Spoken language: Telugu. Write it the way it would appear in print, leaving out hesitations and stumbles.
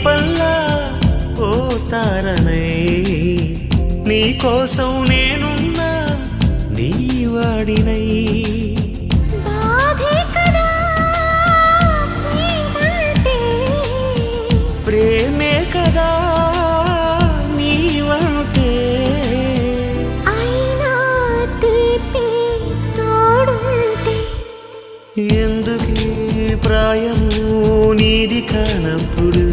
దీపంలా ఓ తారనై నీ కోసం నేనున్నా నీ వాడినై ప్రేమే కదా నీవంటే అయినా తీపి తోడుంటే ఎందుకీ ప్రాయము నీది కానప్పుడు